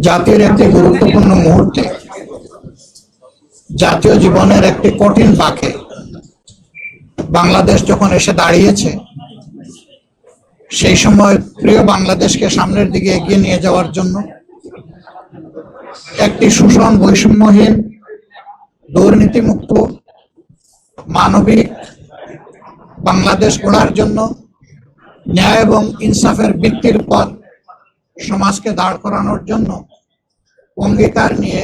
জাতির একটি গুরুত্বপূর্ণ মুহূর্তে, জাতীয় জীবনের একটি কঠিন বাঁকে বাংলাদেশ যখন এসে দাঁড়িয়েছে, সেই সময় প্রিয় বাংলাদেশকে সামনের দিকে এগিয়ে নিয়ে যাওয়ার জন্য একটি শোষণ বৈষম্যহীন, দুর্নীতিমুক্ত, মানবিক বাংলাদেশ গড়ার জন্য ন্যায় এবং ইনসাফের ভিত্তির উপর সমাজকে দাঁড় করানোর জন্য অঙ্গীকার নিয়ে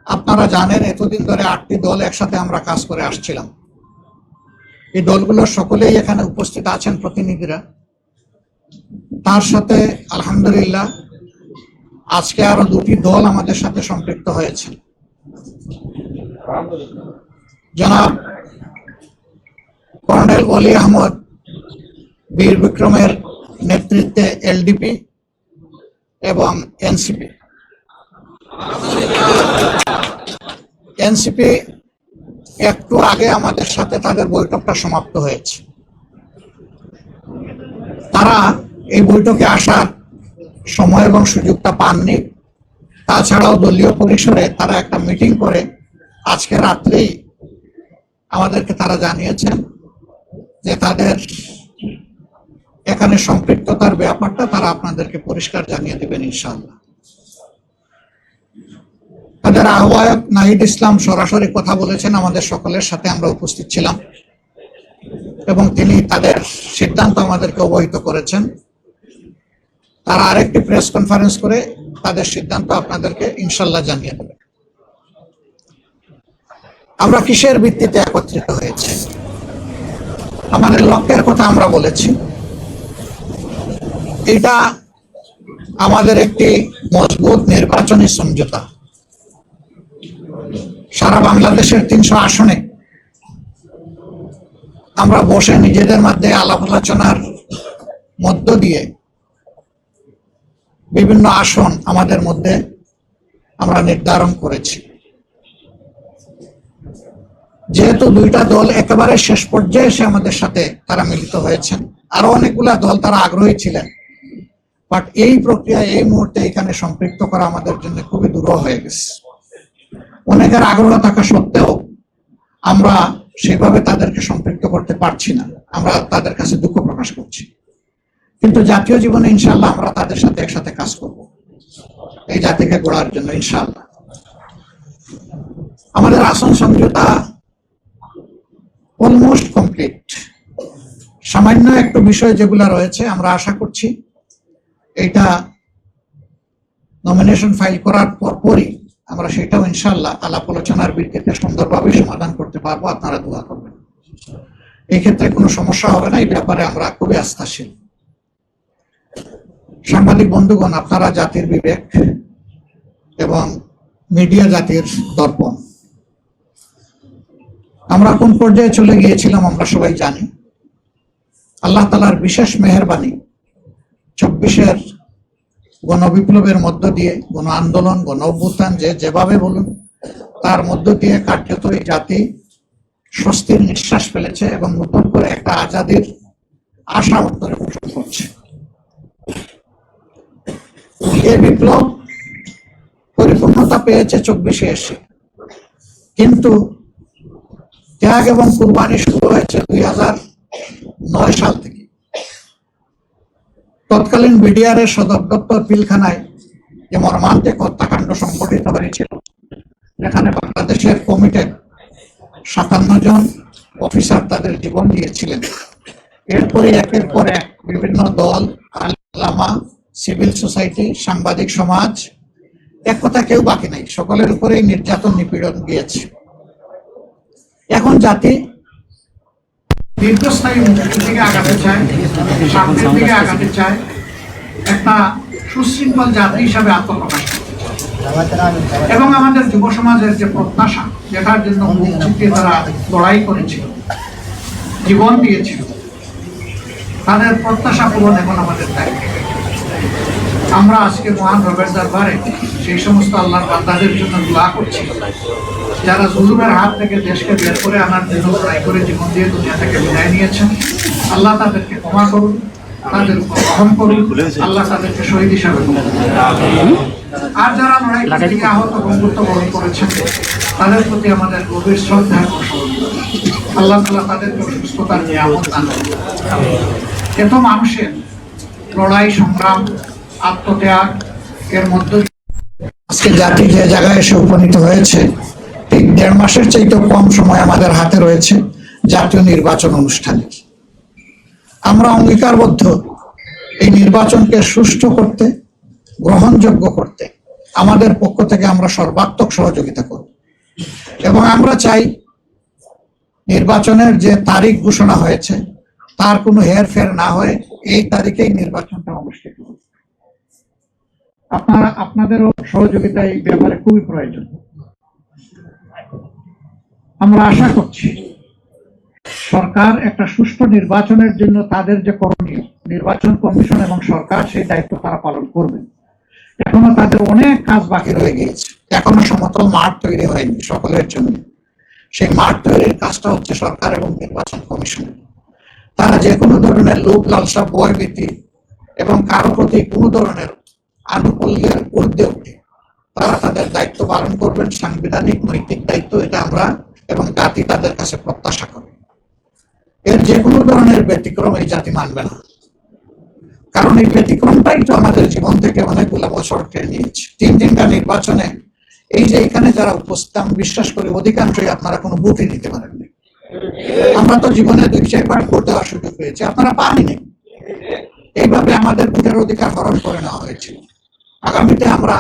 আপনারা জানেন এতদিন ধরে 8টি দল একসাথে আমরা কাজ করে আসছিলাম। এই দলগুলোর সকলেই এখানে উপস্থিত আছেন প্রতিনিধিরা। তার সাথে আলহামদুলিল্লাহ আজকে আরো 2টি দল আমাদের সাথে সম্পৃক্ত হয়েছে। জনাব কর্নেল ওলি আহমদ বীর বিক্রমের নেতৃত্বে এলডিপি এবং এনসিপি একটু আগে আমাদের সাথে তাদের বৈঠকটা সমাপ্ত হয়েছে। তারা এই বৈঠকে আসার সময় এবং সুযোগটা পাননি। তাছাড়াও দলীয় পরিসরে তারা একটা মিটিং করে আজকে রাত্রেই আমাদেরকে তারা জানিয়েছেন যে তাদের এখানে সম্পৃক্ততার ব্যাপারটা তারা আপনাদেরকে পরিষ্কার জানিয়ে দেবেন ইনশাআল্লাহ। তাদের আহ্বায়ক নাহিদ ইসলাম সরাসরি কথা বলেছেন আমাদের সকলের সাথে, আমরা উপস্থিত ছিলাম এবং তিনি তাদের সিদ্ধান্ত আমাদেরকে অবহিত করেছেন। তারা আরেকটি প্রেস কনফারেন্স করে তাদের সিদ্ধান্ত আপনাদেরকে ইনশাআল্লাহ জানিয়ে দেবে। আমরা কিসের ভিত্তিতে একত্রিত হয়েছে, আমাদের লক্ষ্যের কথা আমরা বলেছি। এটা আমাদের একটি মজবুত নির্বাচনী সমঝোতা। সারা বাংলাদেশের 300 আসনে আমরা বসে নিজেদের মধ্যে আলাপ আলোচনার মধ্য দিয়ে বিভিন্ন আসন আমাদের মধ্যে আমরা নির্ধারণ করেছি। যেহেতু 2টা দল একেবারে শেষ পর্যায়ে এসে আমাদের সাথে তারা মিলিত হয়েছেন, আরো অনেকগুলা দল তারা আগ্রহী ছিলেন, বাট এই প্রক্রিয়া এই মুহূর্তে এখানে সম্পৃক্ত করা আমাদের জন্য খুবই দুরূহ হয়ে গেছে। অনেকের আগ্রহ থাকা সত্ত্বেও আমরা সেভাবে তাদেরকে সম্পৃক্ত করতে পারছি না। আমরা তাদের কাছে দুঃখ প্রকাশ করছি, কিন্তু জাতীয় জীবনে ইনশাআল্লাহ আমরা তাদের সাথে একসাথে কাজ করব এই জাতিকে গড়ার জন্য ইনশাআল্লাহ। আমাদের আসন সমঝোতা অলমোস্ট কমপ্লিট। সামান্য একটু বিষয় যেগুলো রয়েছে আমরা আশা করছি এটা নমিনেশন ফাইল করার পরই আমরা সেটাও ইনশাআল্লাহ আলাপ আলোচনার ভিত্তিতে সুন্দরভাবে সমাধান করতে পারবো। আপনারা দোয়া করবেন, এই ক্ষেত্রে কোনো সমস্যা হবে না। এই ব্যাপারে আমরা খুবই আস্থাশীল। সাংবাদিক বন্ধুগণ, আপনারা জাতির বিবেক এবং মিডিয়া জাতির দর্পণ। আমরা কোন পর্যায়ে চলে গিয়েছিলাম আমরা সবাই জানি। আল্লাহ তাআলার বিশেষ মেহেরবানি 24-এর গণবিপ্লবের মধ্য দিয়ে, গণ আন্দোলন, গণ অভ্যুত্থান যেভাবে বলুন, তার মধ্য দিয়ে কার্যত এই জাতি স্বস্তির নিঃশ্বাস ফেলেছে এবং নতুন করে একটা আজাদির আশা উত্তরে পোষণ করছে। এই বিপ্লব পরিপূর্ণতা পেয়েছে 24-এ এসে, কিন্তু ত্যাগ এবং কুরবানি শুরু হয়েছে 2009 সাল থেকে। তৎকালীন বিডিআর এর সদর দপ্তর পিলখানায় যে মর্মান্তিক হত্যাকাণ্ড সংঘটিত হয়েছিল, যেখানে বাংলাদেশের কমিটেড 57 জন অফিসার তাদের জীবন দিয়েছিলেন। এরপরে একের পর এক বিভিন্ন দল, আলেমা, সিভিল সোসাইটি, সাংবাদিক সমাজ, এক কথা কেউ বাকি নাই, সকলের উপরেই নির্যাতন নিপীড়ন গিয়েছে। এখন জাতি দীর্ঘস্থায়ী মুক্তির দিকে আগাতে চায়, শান্তির দিকে আগাতে চায়, একটা সুশৃঙ্খল জাতি হিসাবে আত্মপ্রকাশ করতে চায়। এবং আমাদের যুব সমাজের যে প্রত্যাশা, যেটার জন্য মুখ চুকিয়ে তারা লড়াই করেছিল, জীবন দিয়েছিল, তাদের প্রত্যাশা পূরণ এখন আমাদের দায়িত্ব। আমরা আজকে মহান রবের দরবারে সেই সমস্ত আল্লাহর বান্দাদের জন্য দোয়া করছি যারা জুলুমের হাত থেকে দেশকে বের করে আনার জন্য লড়াই করে জীবন দিয়ে দুনিয়া থেকে বিদায় নিয়েছেন। আল্লাহ তাদেরকে ক্ষমা করুন, তাদের উপর গ্রহণ করুন, আল্লাহ তাদেরকে শহীদ হিসাবে কবুল করুন। আর যারা লড়াই করতে গিয়ে আহত এবং মৃত্যুবরণ করেছেন তাদের প্রতি আমাদের গভীর শ্রদ্ধা এবং সহযোগিতা। আল্লাহ তাআলা তাদেরকে সুস্থতার নিয়ামত দান করুন। এত মানুষের লড়াই, সংগ্রাম, আত্মত্যাগ এর মধ্য আজকে জাতি যে জায়গায় এসে উপনীত হয়েছে, ঠিক 1.5 মাসের চাইতেও কম সময় আমাদের হাতে রয়েছে জাতীয় নির্বাচন অনুষ্ঠানের। আমরা অঙ্গীকারবদ্ধ এই নির্বাচনকে সুষ্ঠু করতে, গ্রহণযোগ্য করতে আমাদের পক্ষ থেকে আমরা সর্বাত্মক সহযোগিতা করব এবং আমরা চাই নির্বাচনের যে তারিখ ঘোষণা হয়েছে তার কোনো হেরফের না হয়ে এই তারিখেই নির্বাচনটা অনুষ্ঠিত হবে। আপনাদেরও সহযোগিতা এই ব্যাপারে খুবই প্রয়োজন। আমরা আশা করছি সরকার একটা সুষ্ঠু নির্বাচনের জন্য তাদের যে করণীয়, নির্বাচন কমিশন এবং সরকার সেই দায়িত্ব তারা পালন করবে। এখনো তাদের অনেক কাজ বাকি রয়ে গিয়েছে, এখনো সমতল মাঠ তৈরি হয়নি সকলের জন্য। সেই মাঠ তৈরির কাজটা হচ্ছে সরকার এবং নির্বাচন কমিশনের। তারা যে কোনো ধরনের লোভ লালসা, ভয়ভীতি এবং কারো প্রতি কোনো ধরনের আনুকূল্যের ঊর্ধ্বে উঠে তারা তাদের দায়িত্ব পালন করবেন। সাংবিধানিক নৈতিক দায়িত্ব এটা আমরা এবং জাতি তাদের কাছে প্রত্যাশা করে। এর যে কোনো ধরনের ব্যতিক্রম এই জাতি মানবে না, কারণ এই ব্যতিক্রমটাই তো আমাদের জীবন থেকে অনেকগুলো বছর কেড়ে নিয়েছে। 3টা নির্বাচনে এই যে এখানে যারা উপস্থিত, আমি বিশ্বাস করি অধিকাংশই আপনারা কোনো ভোটই দিতে পারেননি। আমরা তো জীবনে 2-4বার ভোট দেওয়ার সুযোগ পেয়েছি, আপনারা পাননি। এইভাবে আমাদের ভোটের অধিকার হরণ করে নেওয়া হয়েছিল। আগামীতে আমরা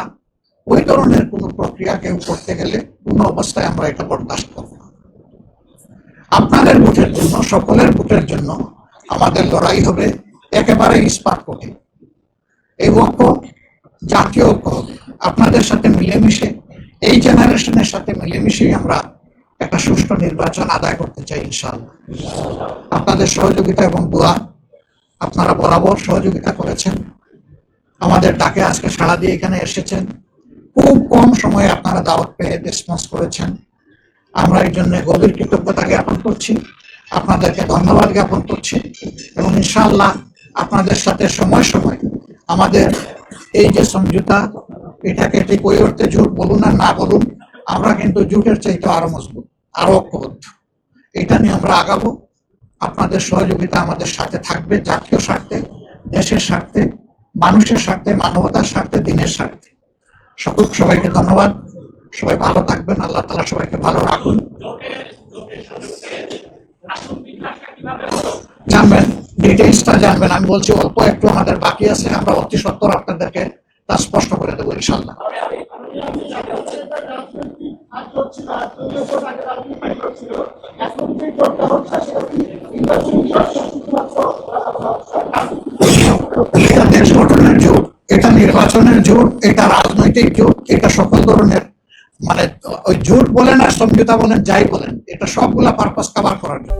ওই ধরনের কোন প্রক্রিয়া কেউ করতে গেলে কোন অবস্থায় আমরা এটা বরদাস্ত করব না। আপনাদের ভোটের জন্য, সকলের ভোটের জন্য আমাদের লড়াই হবে একেবারে ইস্পাত কঠিন। এই ঐক্য, জাতীয় ঐক্য আপনাদের সাথে মিলেমিশে, এই জেনারেশনের সাথে মিলেমিশেই আমরা একটা সুষ্ঠু নির্বাচন আদায় করতে চাই ইনশাআল্লাহ। আপনাদের সহযোগিতা এবং দোয়া, আপনারা বরাবর সহযোগিতা করেছেন, আমাদের ডাকে আজকে সাড়া দিয়ে এখানে এসেছেন। খুব কম সময়ে আপনারা দাওয়াত পেয়ে রেসপন্স করেছেন। আমরা এই জন্য গভীর কৃতজ্ঞতা জ্ঞাপন করছি, আপনাদেরকে ধন্যবাদ জ্ঞাপন করছি এবং ইনশাআল্লাহ আপনাদের সাথে সময় সময় আমাদের এই যে সমঝোতা, এটাকে ঠিক ওই অর্থে জোট বলুন আর না বলুন, আমরা কিন্তু জোটের চাইতে আরো মজবুত, আরো ঐক্যবদ্ধ। এটা নিয়ে আমরা আগাবো। আপনাদের সহযোগিতা আমাদের সাথে থাকবে, জাতীয় স্বার্থে, দেশের স্বার্থে, মানুষের স্বার্থে, মানবতার স্বার্থে, দিনের স্বার্থে। সবাইকে ধন্যবাদ। সবাই ভালো থাকবেন, আল্লাহ তাআলা সবাইকে ভালো রাখুন। জানবেন, ডিটেইলসটা জানবেন, আমি বলছি অল্প একটু আমাদের বাকি আছে, আমরা অতি সত্বর আপনাদেরকে তা স্পষ্ট করে দেবো ইনশাআল্লাহ। এটা দেশ গঠনের জোট, এটা নির্বাচনের জোট, এটা রাজনৈতিক জোট, এটা সকল ধরনের, মানে ওই জোট বলেন আর সমঝোতা বলেন, যাই বলেন, এটা সবগুলা পারপাস কভার করার জন্য।